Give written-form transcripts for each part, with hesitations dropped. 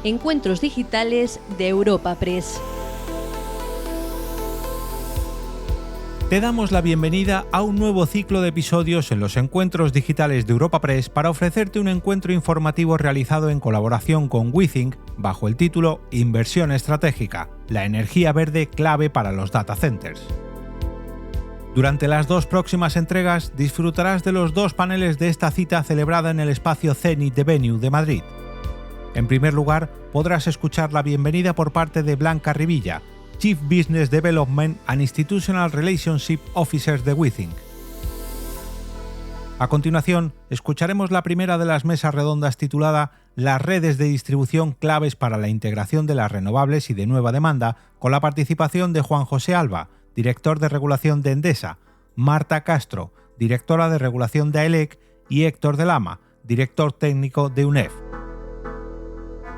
Encuentros digitales de Europa Press. Te damos la bienvenida a un nuevo ciclo de episodios en los Encuentros Digitales de Europa Press para ofrecerte un encuentro informativo realizado en colaboración con WeThink bajo el título Inversión estratégica, la energía verde clave para los data centers. Durante las dos próximas entregas disfrutarás de los dos paneles de esta cita celebrada en el espacio Zenit de Venue de Madrid. En primer lugar, podrás escuchar la bienvenida por parte de Blanca Rivilla, Chief Business Development and Institutional Relationship Officer de WeThink. A continuación, escucharemos la primera de las mesas redondas titulada Las redes de distribución claves para la integración de las renovables y de nueva demanda, con la participación de Juan José Alba, director de regulación de Endesa, Marta Castro, directora de regulación de AELEC, y Héctor de Lama, director técnico de UNEF.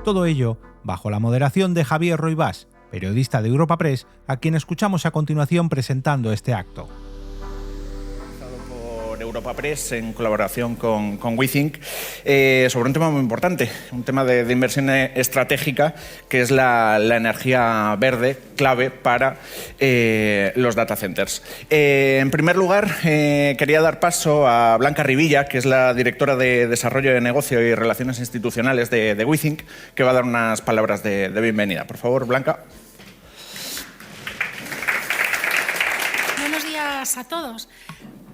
Todo ello bajo la moderación de Javier Roibás, periodista de Europa Press, a quien escuchamos a continuación presentando este acto. Por Europa Press, en colaboración con WeThink, sobre un tema muy importante, un tema de inversión estratégica, que es la energía verde, clave para los data centers. En primer lugar, quería dar paso a Blanca Rivilla, que es la directora de Desarrollo de Negocio y Relaciones Institucionales de WeThink, que va a dar unas palabras de bienvenida. Por favor, Blanca. Buenos días a todos.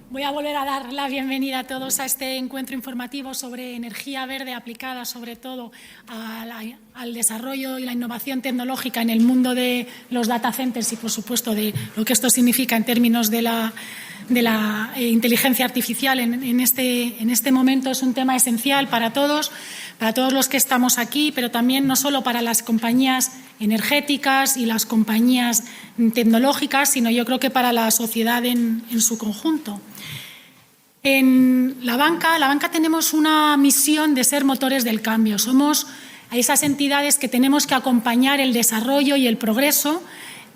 Voy a volver a dar la bienvenida a todos a este encuentro informativo sobre energía verde aplicada sobre todo al desarrollo y la innovación tecnológica en el mundo de los data centers y, por supuesto, de lo que esto significa en términos de la inteligencia artificial en este momento. Es un tema esencial para todos los que estamos aquí, pero también no solo para las compañías energéticas y las compañías tecnológicas, sino yo creo que para la sociedad en su conjunto. En la banca tenemos una misión de ser motores del cambio. Somos esas entidades que tenemos que acompañar el desarrollo y el progreso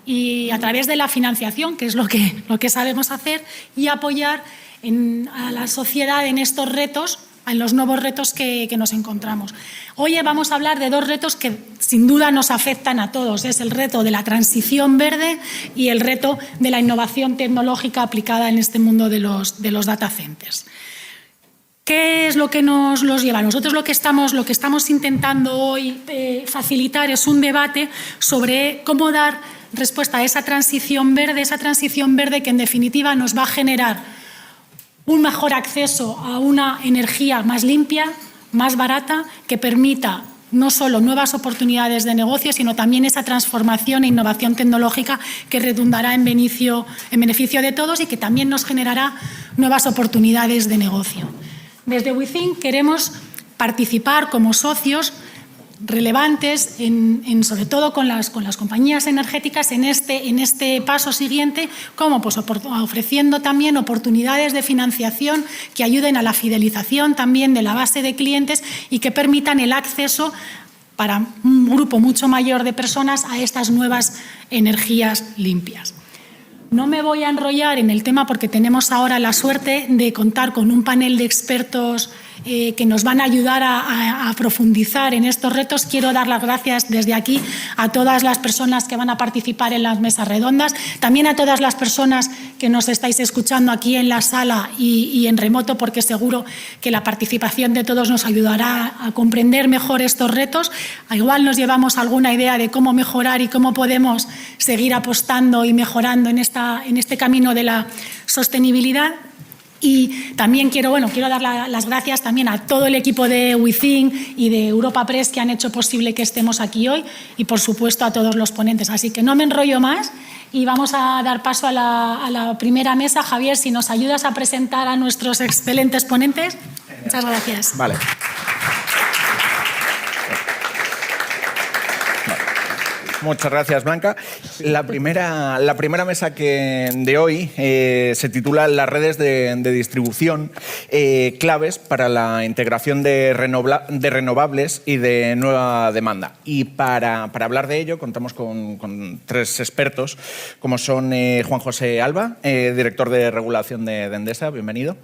y a través de la financiación, que es lo que sabemos hacer, y apoyar a la sociedad en estos retos, en los nuevos retos que nos encontramos. Hoy vamos a hablar de dos retos que sin duda nos afectan a todos. Es el reto de la transición verde y el reto de la innovación tecnológica aplicada en este mundo de los data centers. ¿Qué es lo que nos los lleva? Nosotros lo que estamos intentando hoy facilitar es un debate sobre cómo dar respuesta a esa transición verde que en definitiva nos va a generar un mejor acceso a una energía más limpia, más barata, que permita no solo nuevas oportunidades de negocio, sino también esa transformación e innovación tecnológica que redundará en beneficio de todos y que también nos generará nuevas oportunidades de negocio. Desde WeThink queremos participar como socios relevantes, sobre todo con las compañías energéticas en este paso siguiente, como pues ofreciendo también oportunidades de financiación que ayuden a la fidelización también de la base de clientes y que permitan el acceso para un grupo mucho mayor de personas a estas nuevas energías limpias. No me voy a enrollar en el tema porque tenemos ahora la suerte de contar con un panel de expertos que nos van a ayudar a profundizar en estos retos. Quiero dar las gracias desde aquí a todas las personas que van a participar en las mesas redondas, también a todas las personas que nos estáis escuchando aquí en la sala y en remoto, porque seguro que la participación de todos nos ayudará a comprender mejor estos retos. Igual nos llevamos alguna idea de cómo mejorar y cómo podemos seguir apostando y mejorando en este camino de la sostenibilidad. Y también quiero dar las gracias también a todo el equipo de WeThink y de Europa Press que han hecho posible que estemos aquí hoy y, por supuesto, a todos los ponentes. Así que no me enrollo más y vamos a dar paso a la primera mesa. Javier, si nos ayudas a presentar a nuestros excelentes ponentes. Muchas gracias. Vale. Muchas gracias, Blanca. La primera mesa de hoy se titula Las redes de distribución claves para la integración de renovables y de nueva demanda. Y para hablar de ello contamos con tres expertos, como son Juan José Alba, director de regulación de Endesa. Bienvenido.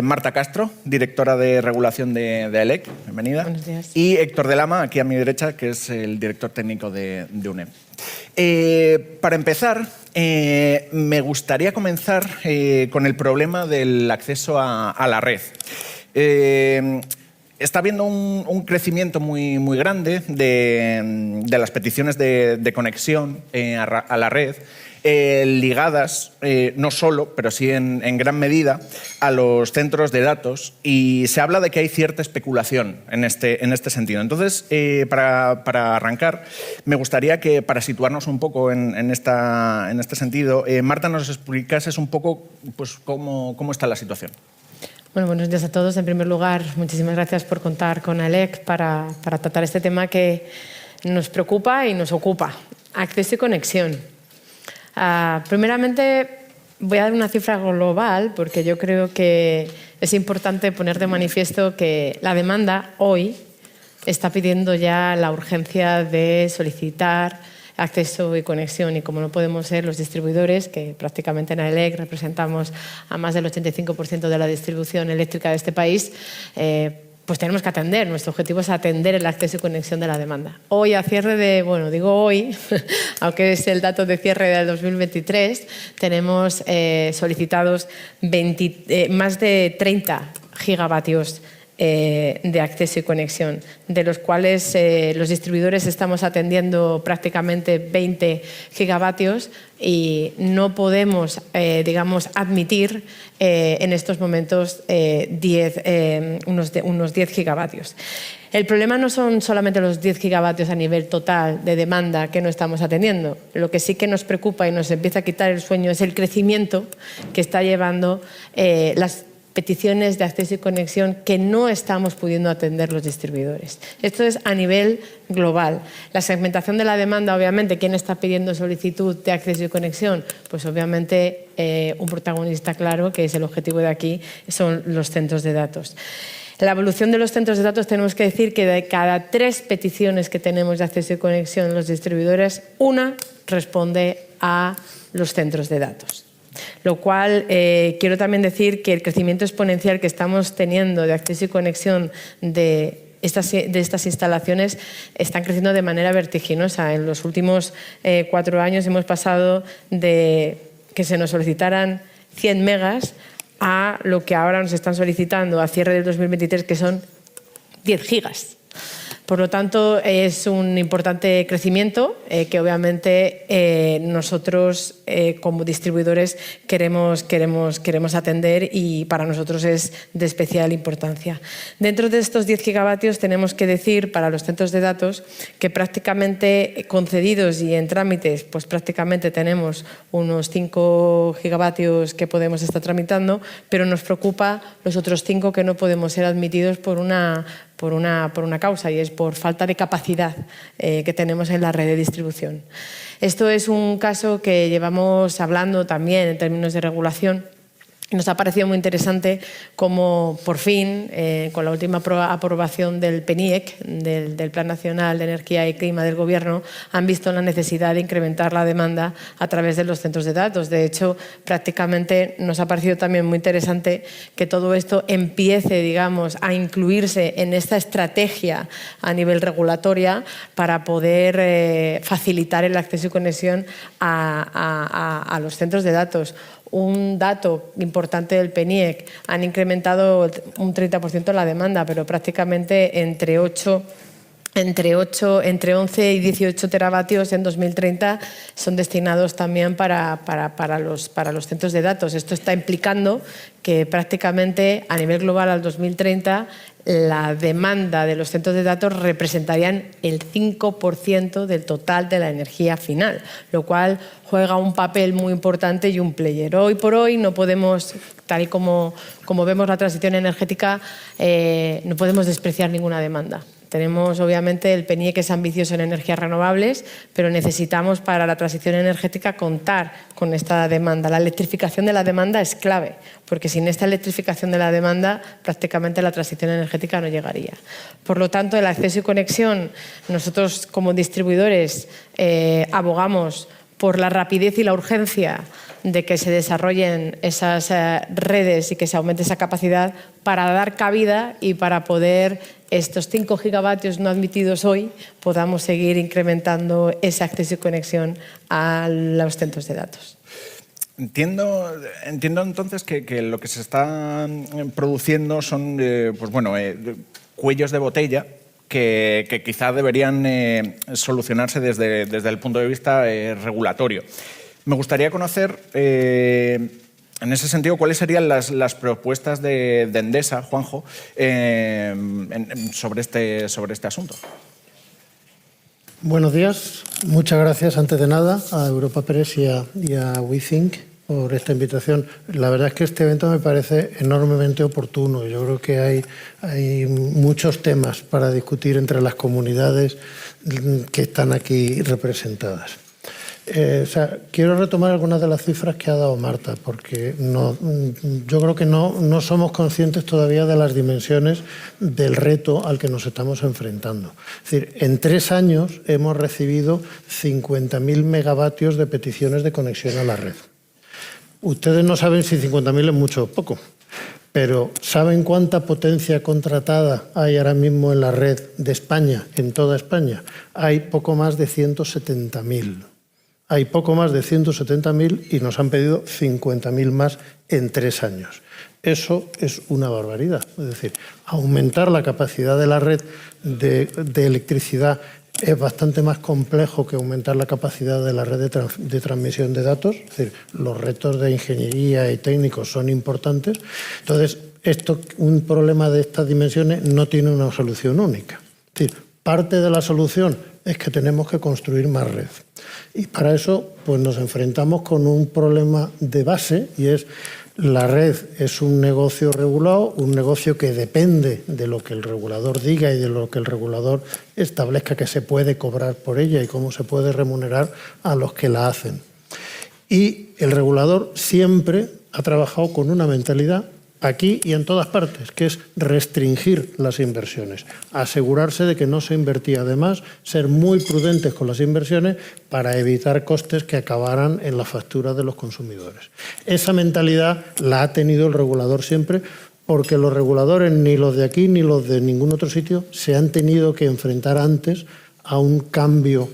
Marta Castro, directora de regulación de AELEC, bienvenida. Buenos días. Y Héctor de Lama, aquí a mi derecha, que es el director técnico de UNED. Para empezar, me gustaría comenzar con el problema del acceso a la red. Está habiendo un crecimiento muy grande de las peticiones de conexión a la red, ligadas, no solo, pero sí en gran medida, a los centros de datos, y se habla de que hay cierta especulación en este sentido. Entonces, para arrancar, me gustaría que, para situarnos un poco en este sentido, Marta, nos explicases un poco pues, cómo está la situación. Bueno, buenos días a todos. En primer lugar, muchísimas gracias por contar con AELEC para tratar este tema que nos preocupa y nos ocupa, acceso y conexión. Primeramente, voy a dar una cifra global porque yo creo que es importante poner de manifiesto que la demanda hoy está pidiendo ya la urgencia de solicitar acceso y conexión, y como no podemos ser los distribuidores, que prácticamente en AELEC representamos a más del 85% de la distribución eléctrica de este país, pues tenemos que atender. Nuestro objetivo es atender el acceso y conexión de la demanda. Hoy, a cierre de, bueno, digo hoy, aunque es el dato de cierre del 2023, tenemos solicitados más de 30 gigavatios de acceso y conexión, de los cuales los distribuidores estamos atendiendo prácticamente 20 gigavatios y no podemos, digamos, admitir en estos momentos unos 10 gigavatios. El problema no son solamente los 10 gigavatios a nivel total de demanda que no estamos atendiendo. Lo que sí que nos preocupa y nos empieza a quitar el sueño es el crecimiento que está llevando las peticiones de acceso y conexión que no estamos pudiendo atender los distribuidores. Esto es a nivel global. La segmentación de la demanda, obviamente, ¿quién está pidiendo solicitud de acceso y conexión? Pues obviamente un protagonista claro, que es el objetivo de aquí, son los centros de datos. La evolución de los centros de datos, tenemos que decir que de cada 3 peticiones que tenemos de acceso y conexión en los distribuidores, una responde a los centros de datos. Lo cual quiero también decir que el crecimiento exponencial que estamos teniendo de acceso y conexión de estas instalaciones están creciendo de manera vertiginosa. En los últimos 4 años hemos pasado de que se nos solicitaran 100 megas a lo que ahora nos están solicitando a cierre del 2023, que son 10 gigas. Por lo tanto, es un importante crecimiento que obviamente nosotros como distribuidores queremos atender, y para nosotros es de especial importancia. Dentro de estos 10 gigavatios tenemos que decir para los centros de datos que prácticamente concedidos y en trámites, pues prácticamente tenemos unos 5 gigavatios que podemos estar tramitando, pero nos preocupa los otros 5 que no podemos ser admitidos por una causa, y es por falta de capacidad que tenemos en la red de distribución. Esto es un caso que llevamos hablando también en términos de regulación. Nos ha parecido muy interesante cómo, por fin, con la última aprobación del PNIEC, del Plan Nacional de Energía y Clima del Gobierno, han visto la necesidad de incrementar la demanda a través de los centros de datos. De hecho, prácticamente nos ha parecido también muy interesante que todo esto empiece, digamos, a incluirse en esta estrategia a nivel regulatoria para poder facilitar el acceso y conexión a los centros de datos. Un dato importante del PNIEC: han incrementado un 30% la demanda, pero prácticamente entre 11 y 18 teravatios en 2030 son destinados también para los centros de datos. Esto está implicando que prácticamente a nivel global al 2030 la demanda de los centros de datos representarían el 5% del total de la energía final, lo cual juega un papel muy importante y un player. Hoy por hoy no podemos, tal y como vemos la transición energética, no podemos despreciar ninguna demanda. Tenemos, obviamente, el PNIEC, que es ambicioso en energías renovables, pero necesitamos para la transición energética contar con esta demanda. La electrificación de la demanda es clave, porque sin esta electrificación de la demanda prácticamente la transición energética no llegaría. Por lo tanto, el acceso y conexión, nosotros como distribuidores abogamos por la rapidez y la urgencia de que se desarrollen esas redes y que se aumente esa capacidad para dar cabida y para poder estos 5 gigavatios no admitidos hoy podamos seguir incrementando ese acceso y conexión a los centros de datos. Entiendo entonces que lo que se está produciendo son cuellos de botella que quizá deberían solucionarse desde el punto de vista regulatorio. Me gustaría conocer, en ese sentido, cuáles serían las propuestas de Endesa, Juanjo, sobre este asunto. Buenos días. Muchas gracias, antes de nada, a Europa Press y a WeThink por esta invitación. La verdad es que este evento me parece enormemente oportuno. Yo creo que hay muchos temas para discutir entre las comunidades que están aquí representadas. Quiero retomar algunas de las cifras que ha dado Marta, porque yo creo que no somos conscientes todavía de las dimensiones del reto al que nos estamos enfrentando. Es decir, en 3 años hemos recibido 50.000 megavatios de peticiones de conexión a la red. Ustedes no saben si 50.000 es mucho o poco, pero ¿saben cuánta potencia contratada hay ahora mismo en la red de España, en toda España? Hay poco más de 170.000. Hay poco más de 170.000 y nos han pedido 50.000 más en 3 años. Eso es una barbaridad. Es decir, aumentar la capacidad de la red de electricidad es bastante más complejo que aumentar la capacidad de la red de transmisión de datos. Es decir, los retos de ingeniería y técnicos son importantes. Entonces, un problema de estas dimensiones no tiene una solución única. Es decir, parte de la solución es que tenemos que construir más red. Y para eso pues nos enfrentamos con un problema de base, y es la red es un negocio regulado, un negocio que depende de lo que el regulador diga y de lo que el regulador establezca que se puede cobrar por ella y cómo se puede remunerar a los que la hacen. Y el regulador siempre ha trabajado con una mentalidad, aquí y en todas partes, que es restringir las inversiones, asegurarse de que no se invertía de más, ser muy prudentes con las inversiones para evitar costes que acabaran en la factura de los consumidores. Esa mentalidad la ha tenido el regulador siempre, porque los reguladores, ni los de aquí ni los de ningún otro sitio, se han tenido que enfrentar antes a un cambio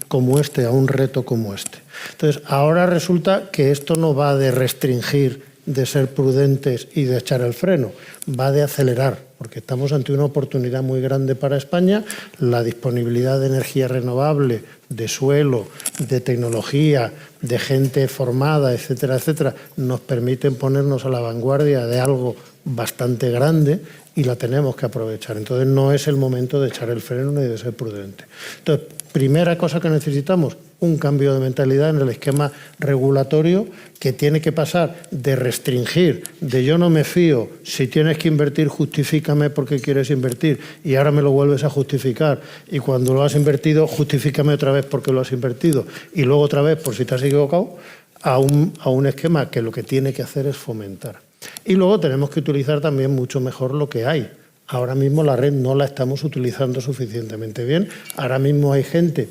como este, a un reto como este. Entonces, ahora resulta que esto no va de restringir, de ser prudentes y de echar el freno, va de acelerar, porque estamos ante una oportunidad muy grande para España. La disponibilidad de energía renovable, de suelo, de tecnología, de gente formada, etcétera, etcétera, nos permiten ponernos a la vanguardia de algo bastante grande y la tenemos que aprovechar. Entonces no es el momento de echar el freno ni de ser prudente. Entonces, primera cosa que necesitamos, un cambio de mentalidad en el esquema regulatorio, que tiene que pasar de restringir, de yo no me fío, si tienes que invertir justifícame porque quieres invertir y ahora me lo vuelves a justificar, y cuando lo has invertido justifícame otra vez porque lo has invertido y luego otra vez por si te has equivocado, a un esquema que lo que tiene que hacer es fomentar. Y luego tenemos que utilizar también mucho mejor lo que hay. Ahora mismo la red no la estamos utilizando suficientemente bien. Ahora mismo hay gente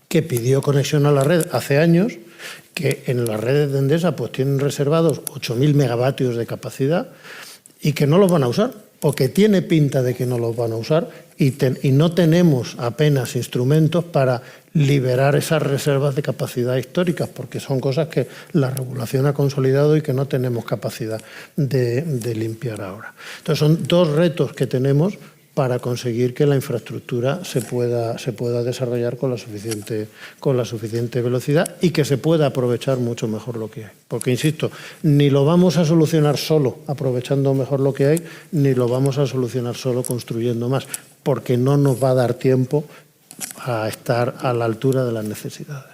que pidió conexión a la red hace años, que en las redes de Endesa pues tienen reservados 8.000 megavatios de capacidad y que no los van a usar, o que tiene pinta de que no los van a usar, y no tenemos apenas instrumentos para liberar esas reservas de capacidad históricas, porque son cosas que la regulación ha consolidado y que no tenemos capacidad de limpiar ahora. Entonces son 2 retos que tenemos para conseguir que la infraestructura se pueda desarrollar con la suficiente velocidad y que se pueda aprovechar mucho mejor lo que hay. Porque, insisto, ni lo vamos a solucionar solo aprovechando mejor lo que hay, ni lo vamos a solucionar solo construyendo más, porque no nos va a dar tiempo a estar a la altura de las necesidades.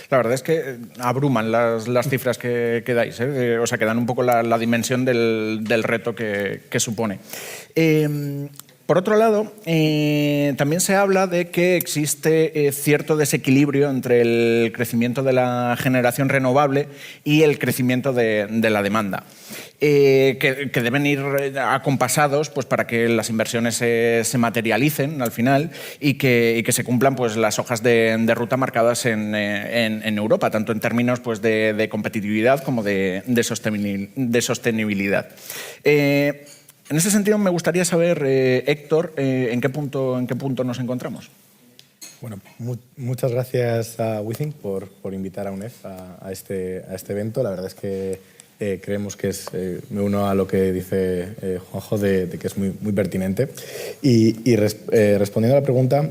La verdad es que abruman las cifras que dais, o sea, que dan un poco la dimensión del reto que supone. Por otro lado, también se habla de que existe cierto desequilibrio entre el crecimiento de la generación renovable y el crecimiento de la demanda, que deben ir acompasados pues, para que las inversiones se materialicen al final y que se cumplan pues, las hojas de ruta marcadas en Europa, tanto en términos pues, de competitividad como de sostenibilidad. En ese sentido, me gustaría saber, Héctor, ¿en qué punto nos encontramos? Bueno, muchas gracias a WeThink por invitar a UNEF a este evento. La verdad es que creemos que me uno a lo que dice Juanjo, de que es muy pertinente. Y respondiendo a la pregunta,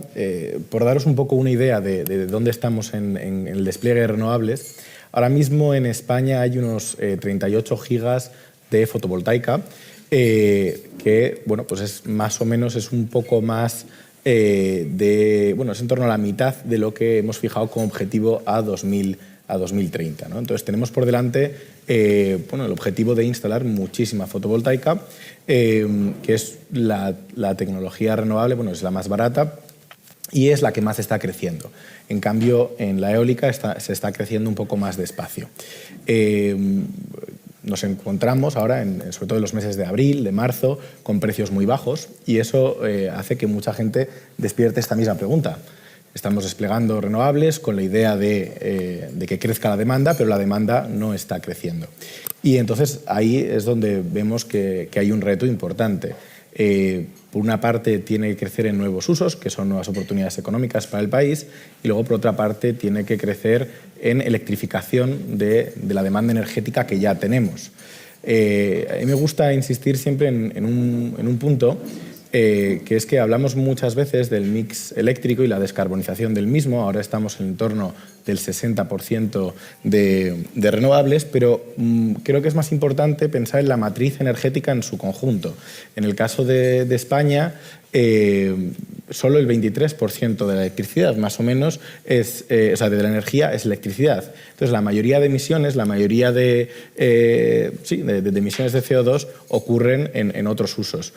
por daros un poco una idea de dónde estamos en el despliegue de renovables, ahora mismo en España hay unos 38 gigas de fotovoltaica, que bueno, pues es más o menos un poco más es en torno a la mitad de lo que hemos fijado como objetivo a 2030, ¿no? Entonces tenemos por delante el objetivo de instalar muchísima fotovoltaica, que es la tecnología renovable, es la más barata y es la que más está creciendo. En cambio, en la eólica se está creciendo un poco más despacio. Nos encontramos ahora, sobre todo en los meses de abril, de marzo, con precios muy bajos y eso hace que mucha gente despierte esta misma pregunta. Estamos desplegando renovables con la idea de que crezca la demanda, pero la demanda no está creciendo. Y entonces ahí es donde vemos que hay un reto importante. Por una parte tiene que crecer en nuevos usos, que son nuevas oportunidades económicas para el país, y luego por otra parte tiene que crecer en electrificación de la demanda energética que ya tenemos. A mí me gusta insistir siempre en un punto, que es que hablamos muchas veces del mix eléctrico y la descarbonización del mismo. Ahora estamos en torno del 60% de renovables, pero creo que es más importante pensar en la matriz energética en su conjunto. En el caso de España, solo el 23% de la electricidad, más o menos, de la energía es electricidad. Entonces, la mayoría de emisiones, la mayoría de emisiones de CO2 ocurren en otros usos.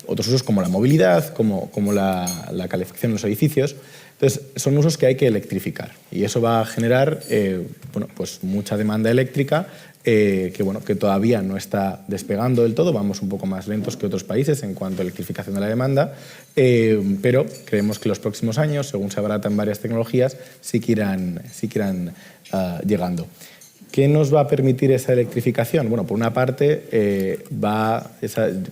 Otros usos como la movilidad, como la calefacción en los edificios. Entonces, son usos que hay que electrificar y eso va a generar pues mucha demanda eléctrica que todavía no está despegando del todo. Vamos un poco más lentos que otros países en cuanto a electrificación de la demanda, pero creemos que los próximos años, según se abaratan varias tecnologías, sí que irán llegando. ¿Qué nos va a permitir esa electrificación? Bueno, por una parte,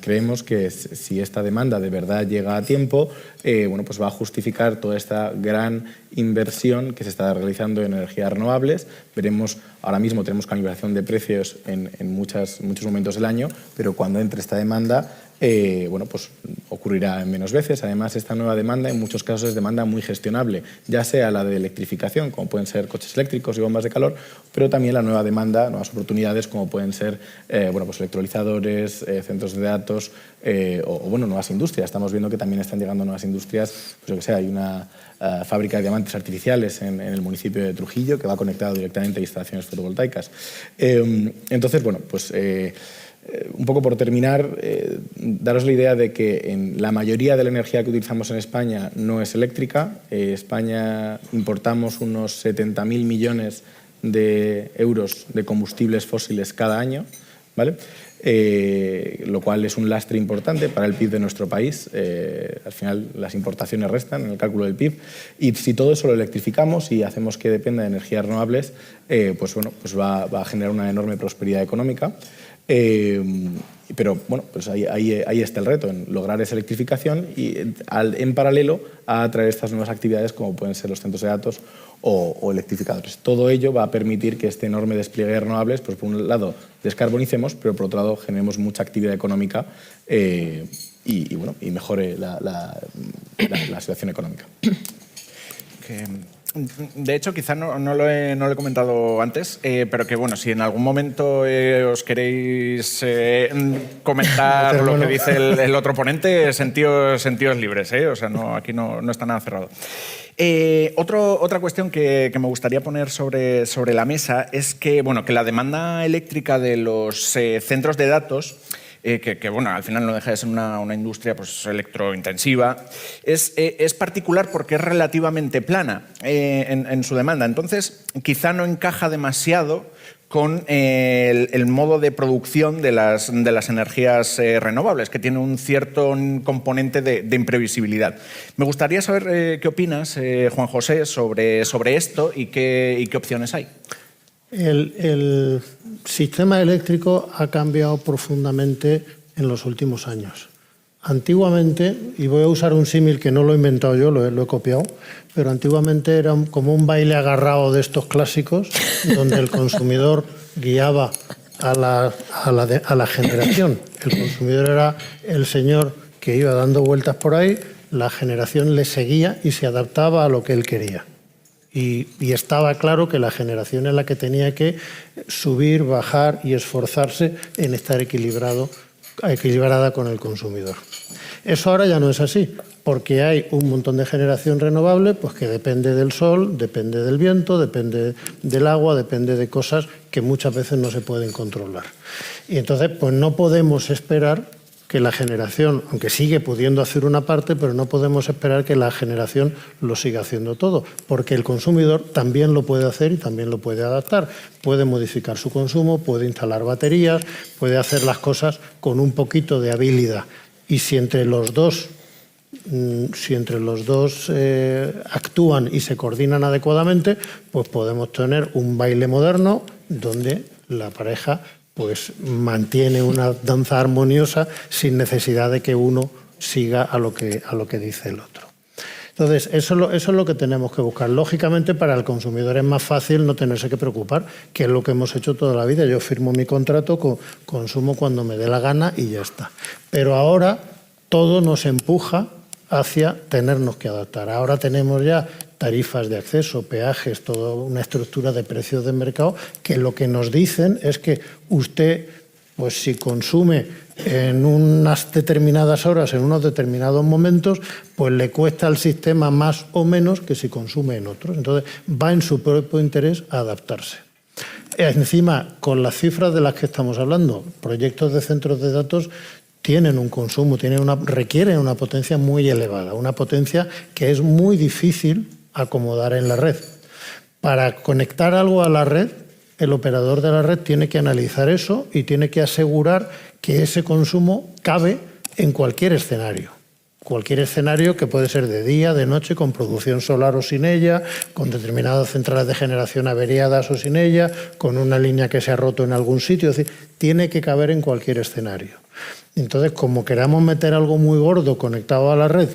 creemos que si esta demanda de verdad llega a tiempo, pues va a justificar toda esta gran inversión que se está realizando en energías renovables. Veremos, ahora mismo tenemos calibración de precios en muchos momentos del año, pero cuando entre esta demanda, pues ocurrirá en menos veces. Además, esta nueva demanda en muchos casos es demanda muy gestionable, ya sea la de electrificación, como pueden ser coches eléctricos y bombas de calor, pero también la nueva demanda, nuevas oportunidades, como pueden ser pues electrolizadores, centros de datos o nuevas industrias. Estamos viendo que también están llegando nuevas industrias. Pues yo que sé, hay una fábrica de diamantes artificiales en el municipio de Trujillo que va conectado directamente a instalaciones fotovoltaicas. Entonces, un poco por terminar, daros la idea de que en la mayoría de la energía que utilizamos en España no es eléctrica. España importamos unos 70.000 millones de euros de combustibles fósiles cada año, ¿vale? Lo cual es un lastre importante para el PIB de nuestro país. Al final las importaciones restan en el cálculo del PIB y si todo eso lo electrificamos y hacemos que dependa de energías renovables, pues va a generar una enorme prosperidad económica. Pero pues ahí está el reto, en lograr esa electrificación y en paralelo a atraer estas nuevas actividades como pueden ser los centros de datos o electrificadores. Todo ello va a permitir que este enorme despliegue de renovables, pues por un lado descarbonicemos, pero por otro lado generemos mucha actividad económica y mejore la situación económica. De hecho, quizá no lo he comentado antes, pero que si en algún momento os queréis comentar lo que dice el otro ponente, sentíos libres, o sea, aquí no está nada cerrado. Otra cuestión que me gustaría poner sobre la mesa es que la demanda eléctrica de los centros de datos que bueno, al final no deja de ser una industria pues, electrointensiva, es particular porque es relativamente plana en su demanda. Entonces, quizá no encaja demasiado con el modo de producción de las energías renovables, que tiene un cierto componente de imprevisibilidad. Me gustaría saber qué opinas, Juan José, sobre esto y qué opciones hay. El sistema eléctrico ha cambiado profundamente en los últimos años. Antiguamente, y voy a usar un símil que no lo he inventado yo, lo he copiado, pero antiguamente era como un baile agarrado de estos clásicos, donde el consumidor guiaba a la generación. El consumidor era el señor que iba dando vueltas por ahí, la generación le seguía y se adaptaba a lo que él quería. Y estaba claro que la generación es la que tenía que subir, bajar y esforzarse en estar equilibrada con el consumidor. Eso ahora ya no es así, porque hay un montón de generación renovable pues que depende del sol, depende del viento, depende del agua, depende de cosas que muchas veces no se pueden controlar. Y entonces pues no podemos esperar que la generación, aunque sigue pudiendo hacer una parte, pero no podemos esperar que la generación lo siga haciendo todo, porque el consumidor también lo puede hacer y también lo puede adaptar. Puede modificar su consumo, puede instalar baterías, puede hacer las cosas con un poquito de habilidad. Y si entre los dos actúan y se coordinan adecuadamente, pues podemos tener un baile moderno donde la pareja pues mantiene una danza armoniosa sin necesidad de que uno siga a lo que dice el otro. Entonces, eso es lo que tenemos que buscar. Lógicamente, para el consumidor es más fácil no tenerse que preocupar, que es lo que hemos hecho toda la vida. Yo firmo mi contrato, consumo cuando me dé la gana y ya está. Pero ahora todo nos empuja hacia tenernos que adaptar. Ahora tenemos ya tarifas de acceso, peajes, toda una estructura de precios de mercado que lo que nos dicen es que usted, pues si consume en unas determinadas horas, en unos determinados momentos, pues le cuesta al sistema más o menos que si consume en otros. Entonces va en su propio interés a adaptarse. Encima, con las cifras de las que estamos hablando, proyectos de centros de datos tienen un consumo, requieren una potencia muy elevada, una potencia que es muy difícil acomodar en la red. Para conectar algo a la red, el operador de la red tiene que analizar eso y tiene que asegurar que ese consumo cabe en cualquier escenario. Cualquier escenario que puede ser de día, de noche, con producción solar o sin ella, con determinadas centrales de generación averiadas o sin ella, con una línea que se ha roto en algún sitio. Es decir, tiene que caber en cualquier escenario. Entonces, como queramos meter algo muy gordo conectado a la red,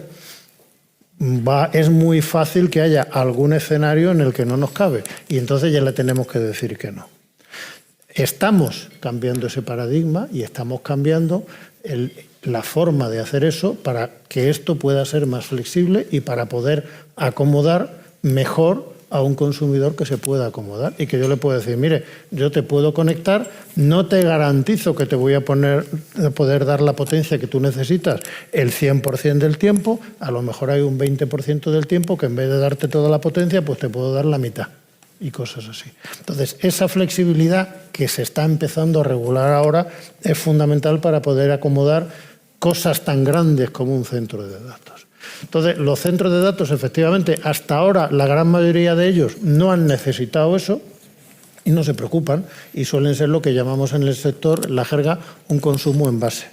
es muy fácil que haya algún escenario en el que no nos cabe y entonces ya le tenemos que decir que no. Estamos cambiando ese paradigma y estamos cambiando la forma de hacer eso para que esto pueda ser más flexible y para poder acomodar mejor a un consumidor que se pueda acomodar y que yo le puedo decir, mire, yo te puedo conectar, no te garantizo que te voy a poder dar la potencia que tú necesitas el 100% del tiempo, a lo mejor hay un 20% del tiempo que en vez de darte toda la potencia, pues te puedo dar la mitad y cosas así. Entonces, esa flexibilidad que se está empezando a regular ahora es fundamental para poder acomodar cosas tan grandes como un centro de datos. Entonces, los centros de datos, efectivamente, hasta ahora la gran mayoría de ellos no han necesitado eso y no se preocupan y suelen ser lo que llamamos en el sector, la jerga, un consumo en base.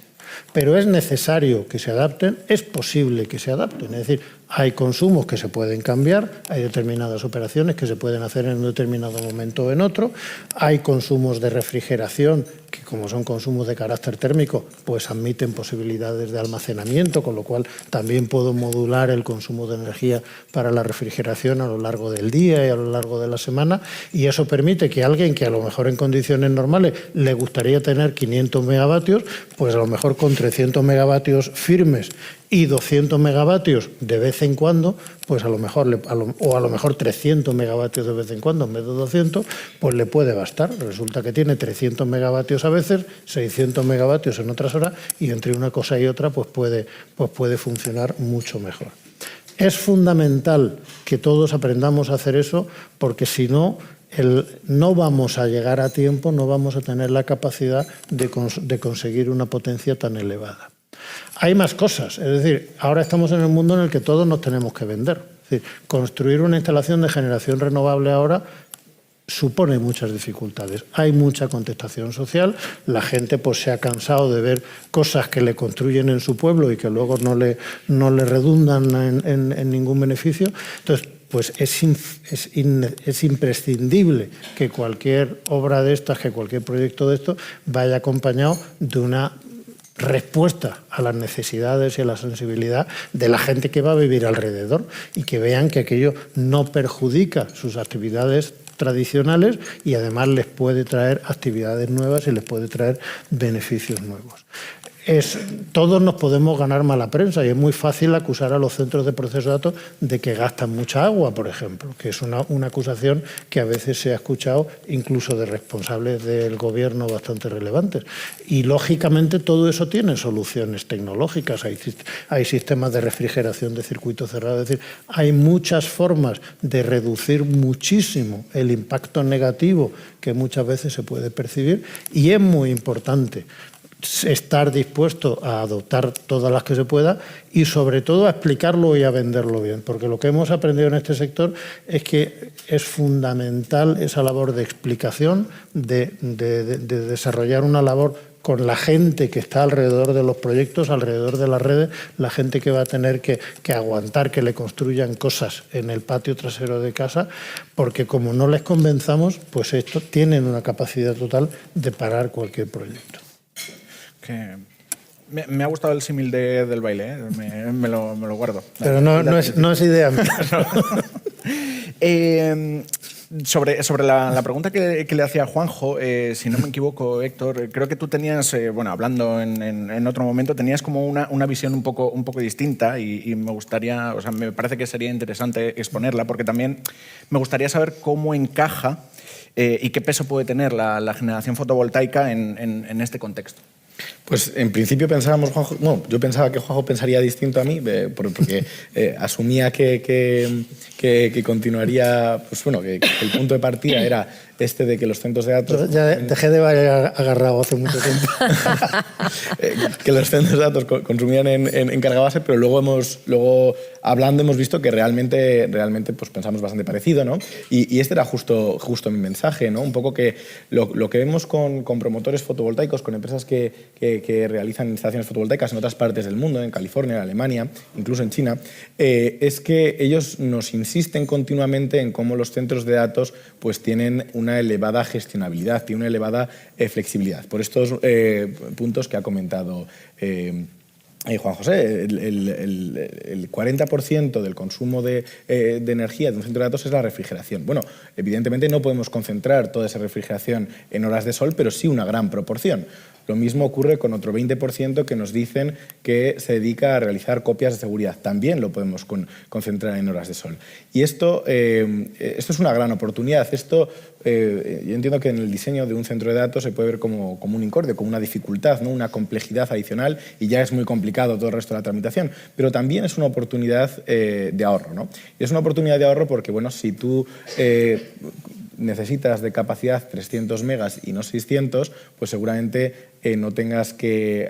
Pero es necesario que se adapten, es posible que se adapten. Es decir, hay consumos que se pueden cambiar, hay determinadas operaciones que se pueden hacer en un determinado momento o en otro, hay consumos de refrigeración que, como son consumos de carácter térmico, pues admiten posibilidades de almacenamiento, con lo cual también puedo modular el consumo de energía para la refrigeración a lo largo del día y a lo largo de la semana, y eso permite que alguien que a lo mejor en condiciones normales le gustaría tener 500 megavatios, pues a lo mejor con 300 megavatios firmes y 200 megavatios de vez en cuando, pues a lo mejor 300 megavatios de vez en cuando en vez de 200, pues le puede bastar. Resulta que tiene 300 megavatios a veces, 600 megavatios en otras horas y entre una cosa y otra pues puede funcionar mucho mejor. Es fundamental que todos aprendamos a hacer eso porque si no, no vamos a llegar a tiempo, no vamos a tener la capacidad de conseguir una potencia tan elevada. Hay más cosas, es decir, ahora estamos en el mundo en el que todos nos tenemos que vender. Es decir, construir una instalación de generación renovable ahora supone muchas dificultades. Hay mucha contestación social, la gente pues se ha cansado de ver cosas que le construyen en su pueblo y que luego no le redundan en ningún beneficio. Entonces, pues es imprescindible que cualquier obra de estas, que cualquier proyecto de estos vaya acompañado de una respuesta a las necesidades y a la sensibilidad de la gente que va a vivir alrededor y que vean que aquello no perjudica sus actividades tradicionales y además les puede traer actividades nuevas y les puede traer beneficios nuevos. Todos nos podemos ganar mala prensa y es muy fácil acusar a los centros de proceso de datos de que gastan mucha agua, por ejemplo, que es una acusación que a veces se ha escuchado incluso de responsables del gobierno bastante relevantes. Y lógicamente todo eso tiene soluciones tecnológicas, hay sistemas de refrigeración de circuito cerrado, es decir, hay muchas formas de reducir muchísimo el impacto negativo que muchas veces se puede percibir y es muy importante estar dispuesto a adoptar todas las que se pueda y sobre todo a explicarlo y a venderlo bien, porque lo que hemos aprendido en este sector es que es fundamental esa labor de explicación, de desarrollar una labor con la gente que está alrededor de los proyectos, alrededor de las redes, la gente que va a tener que aguantar que le construyan cosas en el patio trasero de casa, porque como no les convenzamos, pues estos tienen una capacidad total de parar cualquier proyecto. Me ha gustado el símil del baile, ¿eh? me lo guardo. Pero no es idea mía. Sobre la pregunta que le hacía Juanjo, si no me equivoco, Héctor, creo que tú tenías, hablando en otro momento, tenías como una visión un poco distinta y me gustaría, me parece que sería interesante exponerla, porque también me gustaría saber cómo encaja y qué peso puede tener la generación fotovoltaica en este contexto. Pues en principio pensábamos, yo pensaba que Juanjo pensaría distinto a mí, porque asumía que continuaría, pues bueno, que el punto de partida era de que los centros de datos... Ya dejé de bailar agarrado hace mucho tiempo. Que los centros de datos consumían en carga base, pero luego hablando hemos visto que realmente pues pensamos bastante parecido, ¿no? Y este era justo mi mensaje, ¿no? Un poco que lo que vemos con promotores fotovoltaicos, con empresas que realizan instalaciones fotovoltaicas en otras partes del mundo, en California, en Alemania, incluso en China, es que ellos nos insisten continuamente en cómo los centros de datos pues tienen una elevada gestionabilidad, tienen una elevada flexibilidad. Por estos puntos que ha comentado Juan José, el 40% del consumo de energía de un centro de datos es la refrigeración. Bueno, evidentemente no podemos concentrar toda esa refrigeración en horas de sol, pero sí una gran proporción. Lo mismo ocurre con otro 20% que nos dicen que se dedica a realizar copias de seguridad. También lo podemos concentrar en horas de sol. Y esto es una gran oportunidad. Yo entiendo que en el diseño de un centro de datos se puede ver como un incordio, como una dificultad, ¿no? Una complejidad adicional y ya es muy complicado todo el resto de la tramitación. Pero también es una oportunidad de ahorro, ¿no? Y es una oportunidad de ahorro porque, bueno, si tú necesitas de capacidad 300 megas y no 600, pues seguramente no tengas que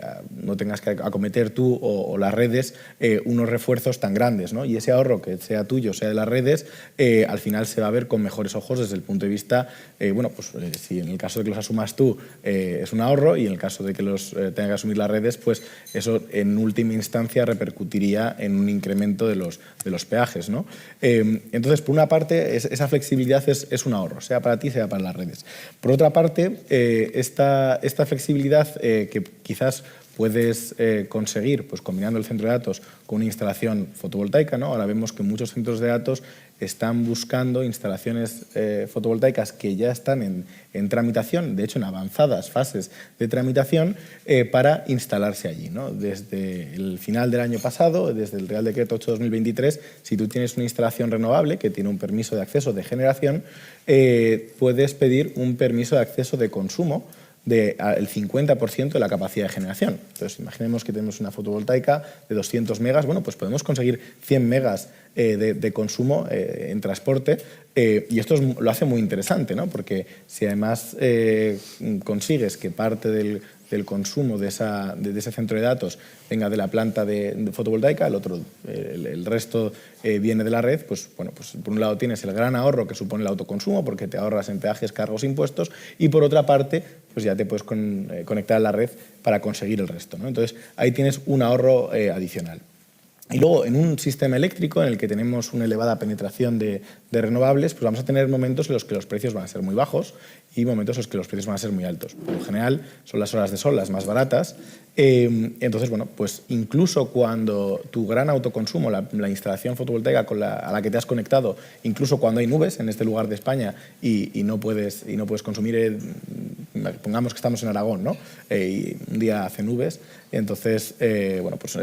acometer tú o las redes unos refuerzos tan grandes, ¿no? Y ese ahorro, que sea tuyo, sea de las redes, al final se va a ver con mejores ojos desde el punto de vista, si en el caso de que los asumas tú es un ahorro y en el caso de que los tenga que asumir las redes, pues eso en última instancia repercutiría en un incremento de los peajes, ¿no? Entonces, por una parte, esa flexibilidad es un ahorro, sea para ti, sea para las redes. Por otra parte, esta flexibilidad que quizás puedes conseguir pues, combinando el centro de datos con una instalación fotovoltaica, ¿no? Ahora vemos que muchos centros de datos están buscando instalaciones fotovoltaicas que ya están en tramitación, de hecho en avanzadas fases de tramitación, para instalarse allí, ¿no? Desde el final del año pasado, desde el Real Decreto 8/2023, si tú tienes una instalación renovable que tiene un permiso de acceso de generación, puedes pedir un permiso de acceso de consumo del 50% de la capacidad de generación. Entonces, imaginemos que tenemos una fotovoltaica de 200 megas, bueno, pues podemos conseguir 100 megas de consumo en transporte, y esto lo hace muy interesante, ¿no? Porque si además consigues que parte del consumo de ese centro de datos venga de la planta de fotovoltaica, el resto viene de la red, pues bueno, pues por un lado tienes el gran ahorro que supone el autoconsumo, porque te ahorras en peajes, cargos, impuestos, y por otra parte, pues ya te puedes conectar a la red para conseguir el resto, ¿no? Entonces, ahí tienes un ahorro adicional. Y luego, en un sistema eléctrico en el que tenemos una elevada penetración de renovables, pues vamos a tener momentos en los que los precios van a ser muy bajos y momentos en los que los precios van a ser muy altos. Por lo general, son las horas de sol las más baratas. Entonces, bueno, pues incluso cuando tu gran autoconsumo, la instalación fotovoltaica a la que te has conectado, incluso cuando hay nubes en este lugar de España y no puedes consumir, pongamos que estamos en Aragón, ¿no? Y un día hace nubes, entonces, bueno, pues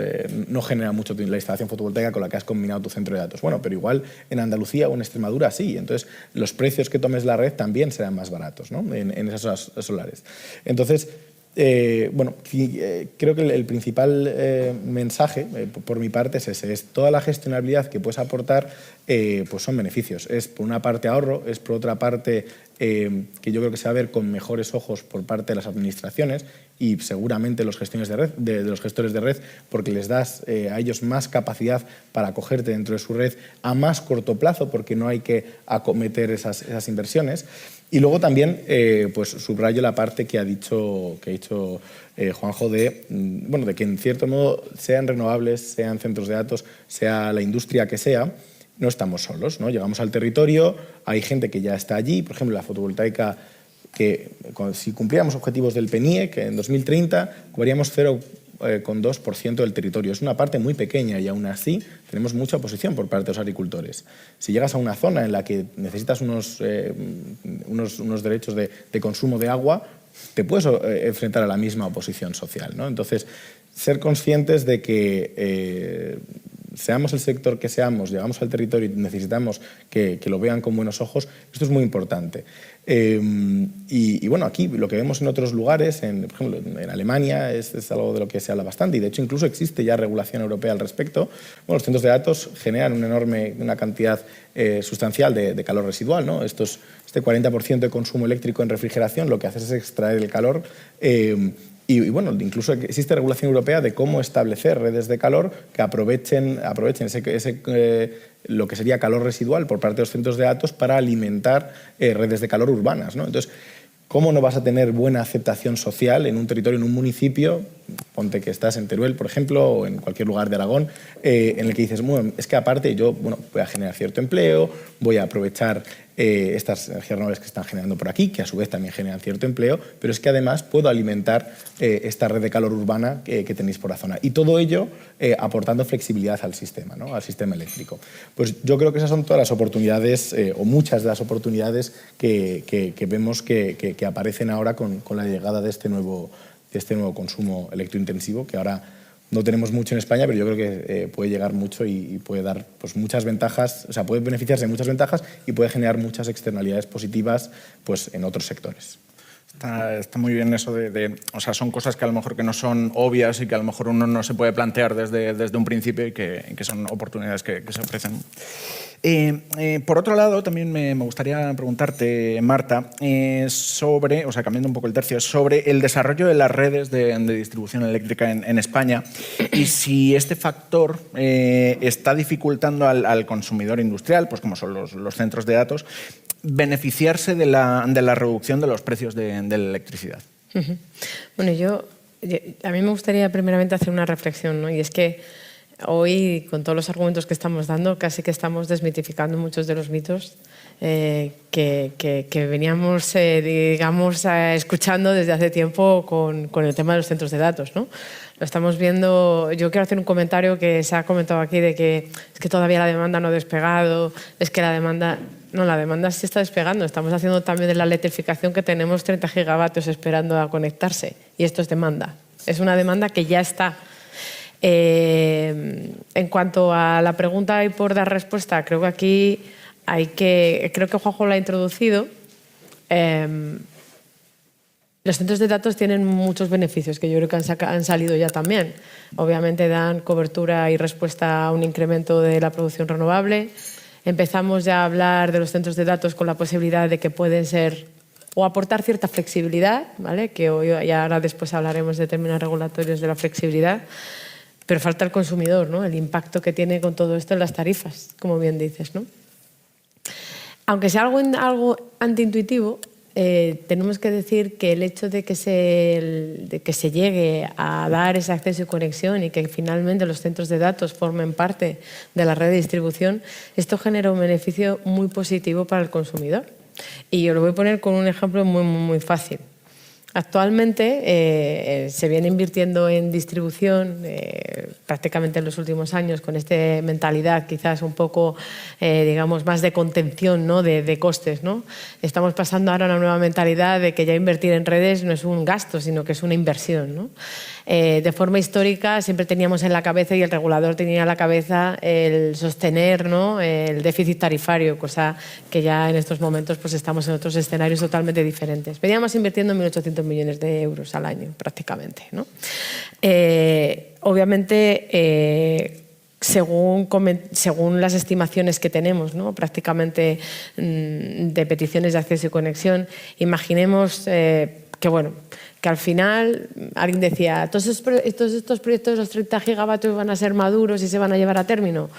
no genera mucho la instalación fotovoltaica con la que has combinado tu centro de datos. Bueno, pero igual en Andalucía o en Extremadura sí, entonces los precios que tomes la red también serán más baratos, ¿no? En esas horas solares. Entonces, bueno, creo que el principal mensaje por mi parte es ese, es toda la gestionabilidad que puedes aportar, pues son beneficios. Es por una parte ahorro, es por otra parte que yo creo que se va a ver con mejores ojos por parte de las administraciones y seguramente los gestores de red, porque les das a ellos más capacidad para acogerte dentro de su red a más corto plazo, porque no hay que acometer esas inversiones. Y luego también pues subrayo la parte que ha dicho Juanjo de que en cierto modo sean renovables, sean centros de datos, sea la industria que sea, no estamos solos, ¿no? Llegamos al territorio, hay gente que ya está allí, por ejemplo, la fotovoltaica, que si cumpliéramos objetivos del PNIE, que en 2030 cubriríamos 0,2% del territorio. Es una parte muy pequeña y aún así tenemos mucha oposición por parte de los agricultores. Si llegas a una zona en la que necesitas unos derechos de consumo de agua, te puedes enfrentar a la misma oposición social, ¿no? Entonces, ser conscientes de que seamos el sector que seamos, llegamos al territorio y necesitamos que lo vean con buenos ojos, esto es muy importante. Y bueno, aquí lo que vemos en otros lugares, por ejemplo, en Alemania es algo de lo que se habla bastante y de hecho incluso existe ya regulación europea al respecto. Bueno, los centros de datos generan una cantidad sustancial de calor residual, ¿no? Este 40% de consumo eléctrico en refrigeración lo que hace es extraer el calor. Y bueno, incluso existe regulación europea de cómo establecer redes de calor que aprovechen lo que sería calor residual por parte de los centros de datos para alimentar redes de calor urbanas, ¿no? Entonces, ¿cómo no vas a tener buena aceptación social en un territorio, en un municipio, ponte que estás en Teruel, por ejemplo, o en cualquier lugar de Aragón, en el que dices, bueno, es que aparte yo voy a generar cierto empleo, voy a aprovechar estas energías renovables que están generando por aquí, que a su vez también generan cierto empleo, pero es que además puedo alimentar esta red de calor urbana que tenéis por la zona. Y todo ello aportando flexibilidad al sistema, ¿no? Al sistema eléctrico. Pues yo creo que esas son todas las oportunidades, o muchas de las oportunidades que vemos que aparecen ahora con la llegada de este nuevo consumo electrointensivo, que ahora no tenemos mucho en España, pero yo creo que puede llegar mucho y puede dar pues, muchas ventajas, o sea, puede beneficiarse de muchas ventajas y puede generar muchas externalidades positivas pues, en otros sectores. Está muy bien eso o sea, son cosas que a lo mejor que no son obvias y que a lo mejor uno no se puede plantear desde un principio y que son oportunidades que se ofrecen. Por otro lado, también me gustaría preguntarte, Marta, cambiando un poco el tercio, sobre el desarrollo de las redes de distribución eléctrica en España y si este factor está dificultando al consumidor industrial, pues como son los centros de datos, beneficiarse de la reducción de los precios de la electricidad. Bueno, a mí me gustaría primeramente hacer una reflexión, ¿no? Y es que hoy, con todos los argumentos que estamos dando, casi que estamos desmitificando muchos de los mitos que veníamos, escuchando desde hace tiempo con el tema de los centros de datos, ¿no? Lo estamos viendo. Yo quiero hacer un comentario que se ha comentado aquí de que es que todavía la demanda no ha despegado, es que la demanda sí está despegando. Estamos haciendo también de la electrificación que tenemos 30 gigavatios esperando a conectarse y esto es demanda. Es una demanda que ya está. En cuanto a la pregunta y por dar respuesta, creo que aquí creo que Juanjo lo ha introducido. Los centros de datos tienen muchos beneficios que yo creo que han salido ya también. Obviamente dan cobertura y respuesta a un incremento de la producción renovable. Empezamos ya a hablar de los centros de datos con la posibilidad de que pueden ser o aportar cierta flexibilidad, ¿vale? Que hoy y ahora después hablaremos de términos regulatorios de la flexibilidad, pero falta el consumidor, ¿no? El impacto que tiene con todo esto en las tarifas, como bien dices, ¿no? Aunque sea algo antiintuitivo, tenemos que decir que el hecho de que se llegue a dar ese acceso y conexión y que finalmente los centros de datos formen parte de la red de distribución, esto genera un beneficio muy positivo para el consumidor. Y yo lo voy a poner con un ejemplo muy, muy, muy fácil. Actualmente se viene invirtiendo en distribución prácticamente en los últimos años con esta mentalidad quizás un poco, digamos, más de contención, ¿no? de costes, ¿no? Estamos pasando ahora a una nueva mentalidad de que ya invertir en redes no es un gasto, sino que es una inversión, ¿no? De forma histórica siempre teníamos en la cabeza y el regulador tenía en la cabeza el sostener, ¿no? El déficit tarifario, cosa que ya en estos momentos pues estamos en otros escenarios totalmente diferentes. Veníamos invirtiendo 1.800 millones de euros al año prácticamente, ¿no? Obviamente según las estimaciones que tenemos, ¿no? Prácticamente de peticiones de acceso y conexión, imaginemos que al final alguien decía, todos estos proyectos de los 30 gigavatios van a ser maduros y se van a llevar a término.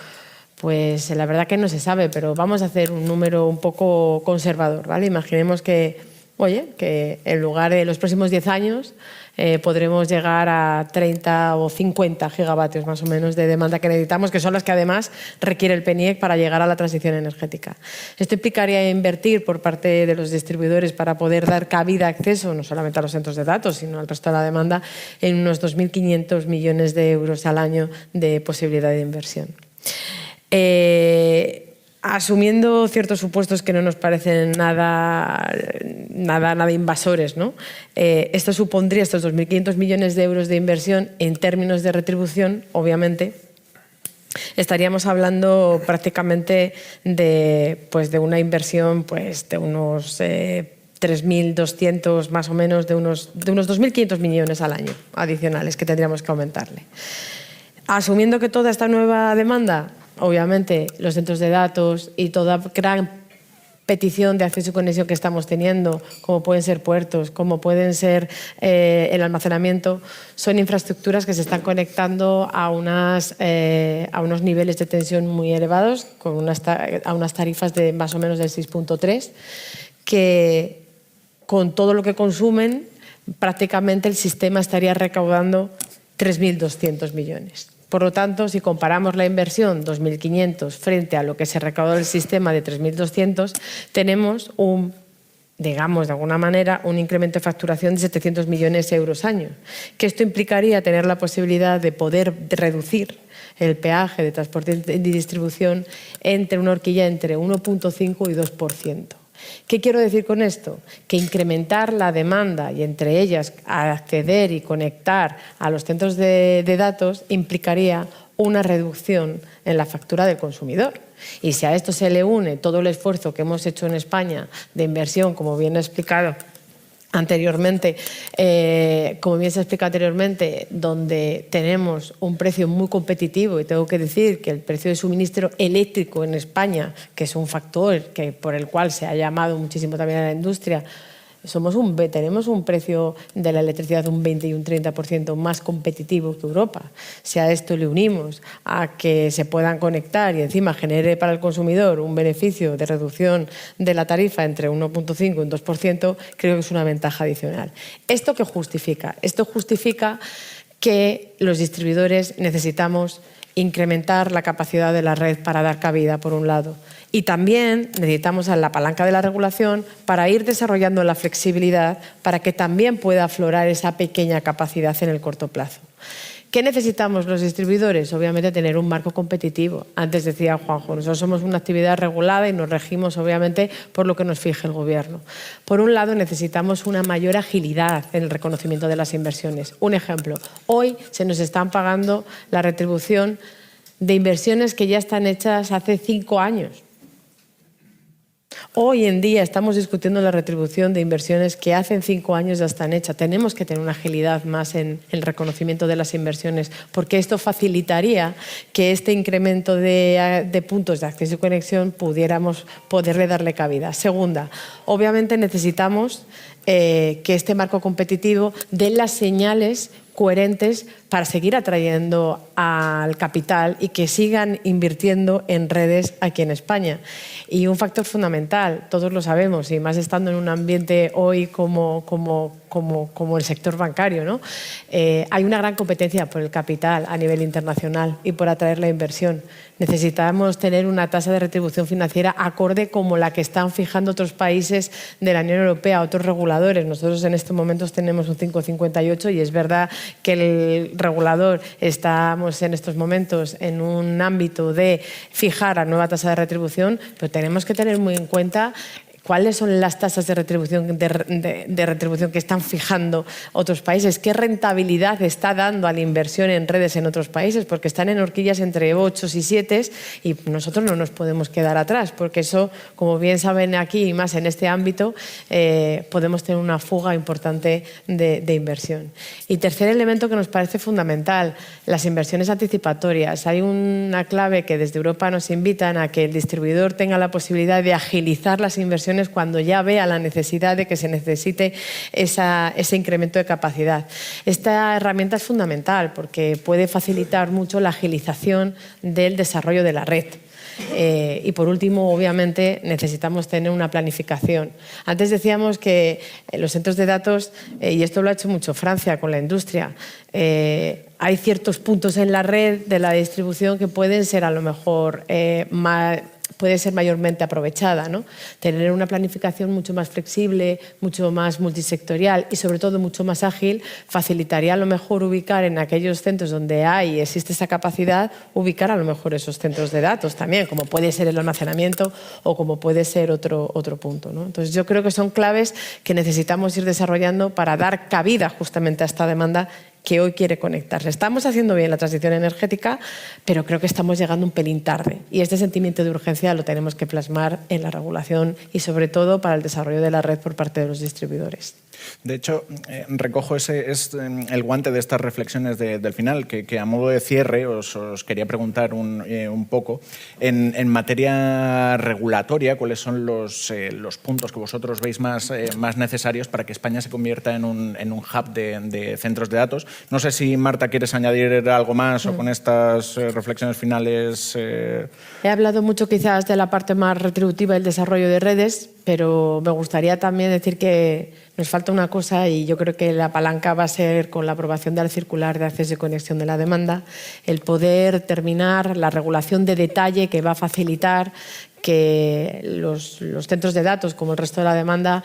Pues la verdad que no se sabe, pero vamos a hacer un número un poco conservador, ¿vale? Imaginemos que en lugar de los próximos 10 años podremos llegar a 30 o 50 gigavatios más o menos de demanda que necesitamos, que son las que además requiere el PNIEC para llegar a la transición energética. Esto implicaría invertir por parte de los distribuidores para poder dar cabida, acceso, no solamente a los centros de datos, sino al resto de la demanda, en unos 2.500 millones de euros al año de posibilidad de inversión. Asumiendo ciertos supuestos que no nos parecen nada invasores, ¿no? Esto supondría estos 2.500 millones de euros de inversión en términos de retribución, obviamente, estaríamos hablando prácticamente de una inversión de unos 3.200 más o menos, de unos 2.500 millones al año adicionales que tendríamos que aumentarle. Asumiendo que toda esta nueva demanda, obviamente los centros de datos y toda gran petición de acceso y conexión que estamos teniendo, como pueden ser puertos, como pueden ser el almacenamiento, son infraestructuras que se están conectando a unos niveles de tensión muy elevados, a unas tarifas de más o menos del 6.3, que con todo lo que consumen, prácticamente el sistema estaría recaudando 3.200 millones. Por lo tanto, si comparamos la inversión 2.500 frente a lo que se recaudó del sistema de 3.200, tenemos digamos, de alguna manera, un incremento de facturación de 700 millones de euros año. Que esto implicaría tener la posibilidad de poder reducir el peaje de transporte y distribución entre una horquilla entre 1.5 y 2%. ¿Qué quiero decir con esto? Que incrementar la demanda y entre ellas acceder y conectar a los centros de datos implicaría una reducción en la factura del consumidor. Y si a esto se le une todo el esfuerzo que hemos hecho en España de inversión, como bien he explicado anteriormente, donde tenemos un precio muy competitivo, y tengo que decir que el precio de suministro eléctrico en España, que es un factor por el cual se ha llamado muchísimo también a la industria, tenemos un precio de la electricidad un 20 y un 30% más competitivo que Europa. Si a esto le unimos a que se puedan conectar y encima genere para el consumidor un beneficio de reducción de la tarifa entre 1.5 y un 2%, creo que es una ventaja adicional. ¿Esto qué justifica? Esto justifica que los distribuidores necesitamos incrementar la capacidad de la red para dar cabida, por un lado. Y también necesitamos la palanca de la regulación para ir desarrollando la flexibilidad para que también pueda aflorar esa pequeña capacidad en el corto plazo. ¿Qué necesitamos los distribuidores? Obviamente tener un marco competitivo. Antes decía Juanjo, nosotros somos una actividad regulada y nos regimos obviamente por lo que nos fije el Gobierno. Por un lado necesitamos una mayor agilidad en el reconocimiento de las inversiones. Un ejemplo, hoy se nos están pagando la retribución de inversiones que ya están hechas hace 5 años. Hoy en día estamos discutiendo la retribución de inversiones que hace 5 años ya están hechas. Tenemos que tener una agilidad más en el reconocimiento de las inversiones, porque esto facilitaría que este incremento de puntos de acceso y conexión pudiéramos poderle darle cabida. Segunda, obviamente necesitamos que este marco competitivo dé las señales coherentes para seguir atrayendo al capital y que sigan invirtiendo en redes aquí en España. Y un factor fundamental, todos lo sabemos, y más estando en un ambiente hoy como el sector bancario, ¿no? Hay una gran competencia por el capital a nivel internacional y por atraer la inversión. Necesitamos tener una tasa de retribución financiera acorde como la que están fijando otros países de la Unión Europea, otros reguladores. Nosotros en estos momentos tenemos un 5,58 y es verdad que el regulador estamos en estos momentos en un ámbito de fijar la nueva tasa de retribución, pero tenemos que tener muy en cuenta cuáles son las tasas de retribución, de retribución que están fijando otros países, qué rentabilidad está dando a la inversión en redes en otros países, porque están en horquillas entre 8 y 7 y nosotros no nos podemos quedar atrás, porque eso, como bien saben aquí y más en este ámbito, podemos tener una fuga importante de inversión. Y tercer elemento que nos parece fundamental, las inversiones anticipatorias. Hay una clave que desde Europa nos invitan a que el distribuidor tenga la posibilidad de agilizar las inversiones cuando ya vea la necesidad de que se necesite ese incremento de capacidad. Esta herramienta es fundamental porque puede facilitar mucho la agilización del desarrollo de la red. Y por último, obviamente, necesitamos tener una planificación. Antes decíamos que los centros de datos, y esto lo ha hecho mucho Francia con la industria, hay ciertos puntos en la red de la distribución que pueden ser a lo mejor puede ser mayormente aprovechada, ¿no? Tener una planificación mucho más flexible, mucho más multisectorial y sobre todo mucho más ágil facilitaría a lo mejor ubicar en aquellos centros donde existe esa capacidad, ubicar a lo mejor esos centros de datos también, como puede ser el almacenamiento o como puede ser otro punto, ¿no? Entonces yo creo que son claves que necesitamos ir desarrollando para dar cabida justamente a esta demanda que hoy quiere conectarse. Estamos haciendo bien la transición energética, pero creo que estamos llegando un pelín tarde. Y este sentimiento de urgencia lo tenemos que plasmar en la regulación y, sobre todo, para el desarrollo de la red por parte de los distribuidores. De hecho, recojo el guante de estas reflexiones del final, que a modo de cierre os quería preguntar un poco. En materia regulatoria, ¿cuáles son los puntos que vosotros veis más necesarios para que España se convierta en un hub de centros de datos? No sé si, Marta, quieres añadir algo más o con estas reflexiones finales. He hablado mucho quizás de la parte más retributiva del desarrollo de redes, pero me gustaría también decir que nos falta una cosa y yo creo que la palanca va a ser con la aprobación de la circular de acceso y conexión de la demanda, el poder terminar la regulación de detalle que va a facilitar que los centros de datos, como el resto de la demanda,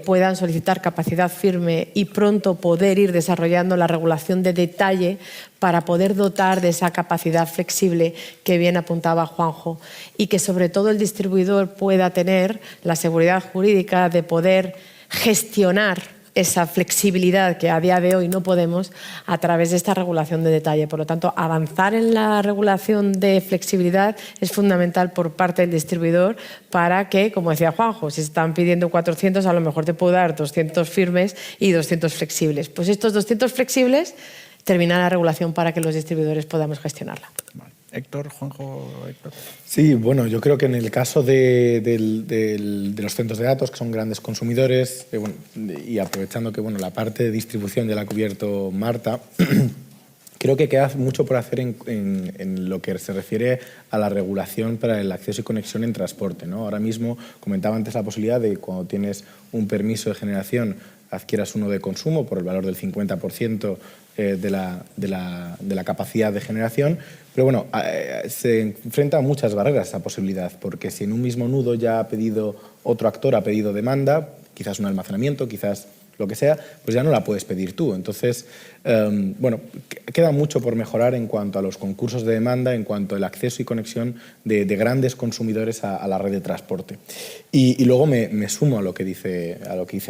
puedan solicitar capacidad firme y pronto poder ir desarrollando la regulación de detalle para poder dotar de esa capacidad flexible que bien apuntaba Juanjo y que sobre todo el distribuidor pueda tener la seguridad jurídica de poder gestionar esa flexibilidad que a día de hoy no podemos a través de esta regulación de detalle. Por lo tanto, avanzar en la regulación de flexibilidad es fundamental por parte del distribuidor para que, como decía Juanjo, si se están pidiendo 400, a lo mejor te puedo dar 200 firmes y 200 flexibles. Pues estos 200 flexibles terminar la regulación para que los distribuidores podamos gestionarla. Vale. Héctor, Juanjo, Héctor. Sí, bueno, yo creo que en el caso de los centros de datos, que son grandes consumidores, y aprovechando que la parte de distribución ya la ha cubierto Marta, creo que queda mucho por hacer en lo que se refiere a la regulación para el acceso y conexión en transporte, ¿no? Ahora mismo comentaba antes la posibilidad de cuando tienes un permiso de generación adquieras uno de consumo por el valor del 50% de la capacidad de generación, pero bueno, se enfrenta a muchas barreras esa posibilidad, porque si en un mismo nudo ya otro actor ha pedido demanda, quizás un almacenamiento, quizás lo que sea, pues ya no la puedes pedir tú. Entonces, bueno, queda mucho por mejorar en cuanto a los concursos de demanda, en cuanto al acceso y conexión de grandes consumidores a la red de transporte. Y luego me sumo a lo que dice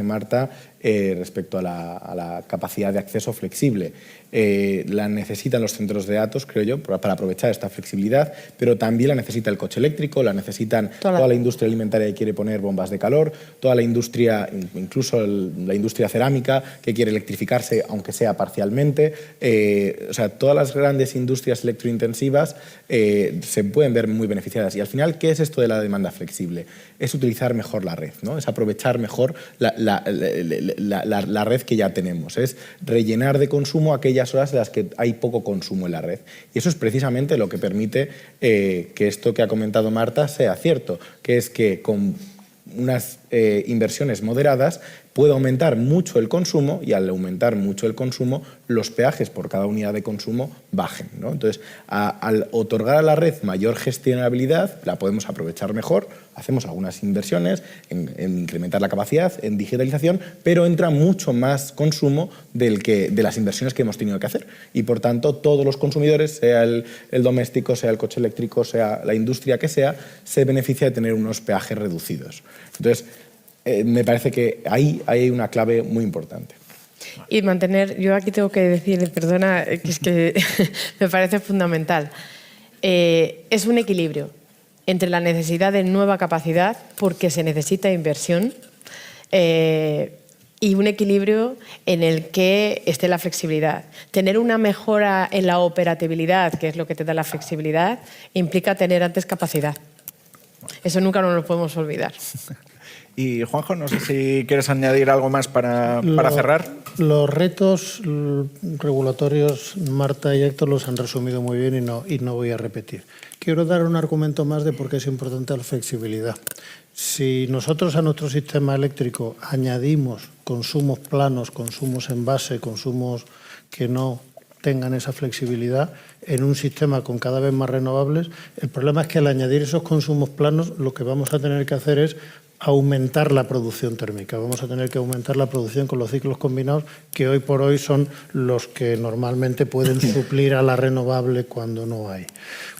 Marta respecto a la capacidad de acceso flexible. La necesitan los centros de datos, creo yo, para aprovechar esta flexibilidad, pero también la necesita el coche eléctrico, la necesitan toda la industria alimentaria que quiere poner bombas de calor, toda la industria, incluso la industria cerámica, que quiere electrificarse, aunque sea parcialmente. O sea, todas las grandes industrias electrointensivas se pueden ver muy beneficiadas. Y al final, ¿qué es esto de la demanda flexible? Es utilizar mejor la red, ¿no? Es aprovechar mejor la red que ya tenemos, es rellenar de consumo aquellas horas en las que hay poco consumo en la red. Y eso es precisamente lo que permite que esto que ha comentado Marta sea cierto, que es que con unas inversiones moderadas puede aumentar mucho el consumo y al aumentar mucho el consumo los peajes por cada unidad de consumo bajen, ¿no? Entonces, al otorgar a la red mayor gestionabilidad, la podemos aprovechar mejor, hacemos algunas inversiones en incrementar la capacidad, en digitalización, pero entra mucho más consumo de las inversiones que hemos tenido que hacer. Y por tanto, todos los consumidores, sea el doméstico, sea el coche eléctrico, sea la industria que sea, se beneficia de tener unos peajes reducidos. Entonces, me parece que ahí hay una clave muy importante. Y mantener, yo aquí tengo que decir, perdona, que es que me parece fundamental, es un equilibrio entre la necesidad de nueva capacidad, porque se necesita inversión, y un equilibrio en el que esté la flexibilidad. Tener una mejora en la operatividad, que es lo que te da la flexibilidad, implica tener antes capacidad. Eso nunca nos lo podemos olvidar. Y Juanjo, no sé si quieres añadir algo más para cerrar. Los retos regulatorios, Marta y Héctor los han resumido muy bien y no voy a repetir. Quiero dar un argumento más de por qué es importante la flexibilidad. Si nosotros a nuestro sistema eléctrico añadimos consumos planos, consumos en base, consumos que no tengan esa flexibilidad en un sistema con cada vez más renovables, el problema es que al añadir esos consumos planos lo que vamos a tener que hacer es aumentar la producción térmica. Vamos a tener que aumentar la producción con los ciclos combinados, que hoy por hoy son los que normalmente pueden suplir a la renovable cuando no hay.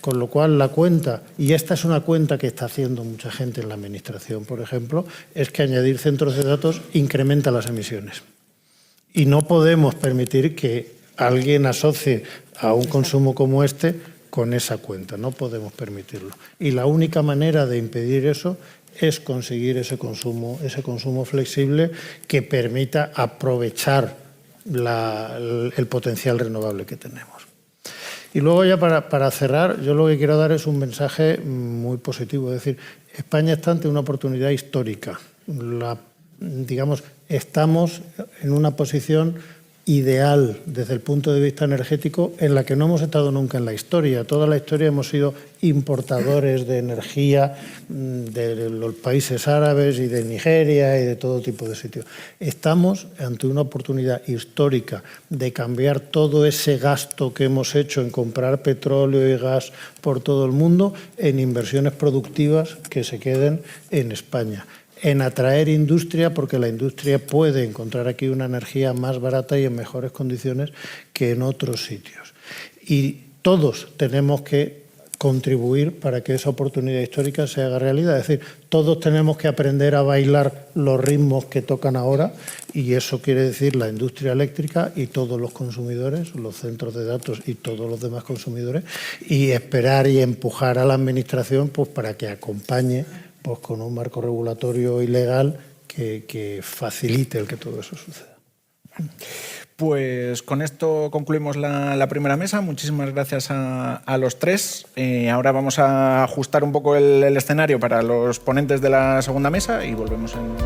Con lo cual, la cuenta, y esta es una cuenta que está haciendo mucha gente en la administración, por ejemplo, es que añadir centros de datos incrementa las emisiones. Y no podemos permitir que alguien asocie a un consumo como este con esa cuenta. No podemos permitirlo. Y la única manera de impedir eso es conseguir ese consumo flexible que permita aprovechar el potencial renovable que tenemos. Y luego ya para cerrar, yo lo que quiero dar es un mensaje muy positivo. Es decir, España está ante una oportunidad histórica. Digamos, estamos en una posición ideal desde el punto de vista energético en la que no hemos estado nunca en la historia. Toda la historia hemos sido importadores de energía de los países árabes y de Nigeria y de todo tipo de sitios. Estamos ante una oportunidad histórica de cambiar todo ese gasto que hemos hecho en comprar petróleo y gas por todo el mundo en inversiones productivas que se queden en España, en atraer industria, porque la industria puede encontrar aquí una energía más barata y en mejores condiciones que en otros sitios. Y todos tenemos que contribuir para que esa oportunidad histórica se haga realidad. Es decir, todos tenemos que aprender a bailar los ritmos que tocan ahora, y eso quiere decir la industria eléctrica y todos los consumidores, los centros de datos y todos los demás consumidores, y esperar y empujar a la administración pues, para que acompañe pues con un marco regulatorio y legal que facilite el que todo eso suceda. Pues con esto concluimos la primera mesa. Muchísimas gracias a los tres. Ahora vamos a ajustar un poco el escenario para los ponentes de la segunda mesa y volvemos en un minuto.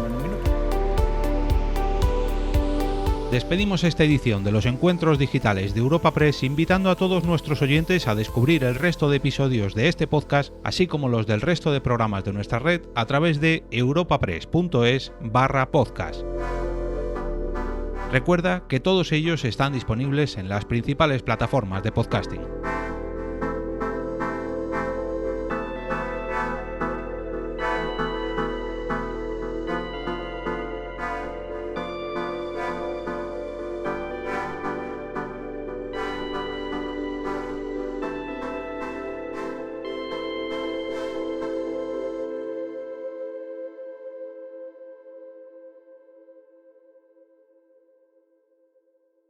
Despedimos esta edición de los encuentros digitales de Europa Press invitando a todos nuestros oyentes a descubrir el resto de episodios de este podcast, así como los del resto de programas de nuestra red a través de europapress.es/podcast. Recuerda que todos ellos están disponibles en las principales plataformas de podcasting.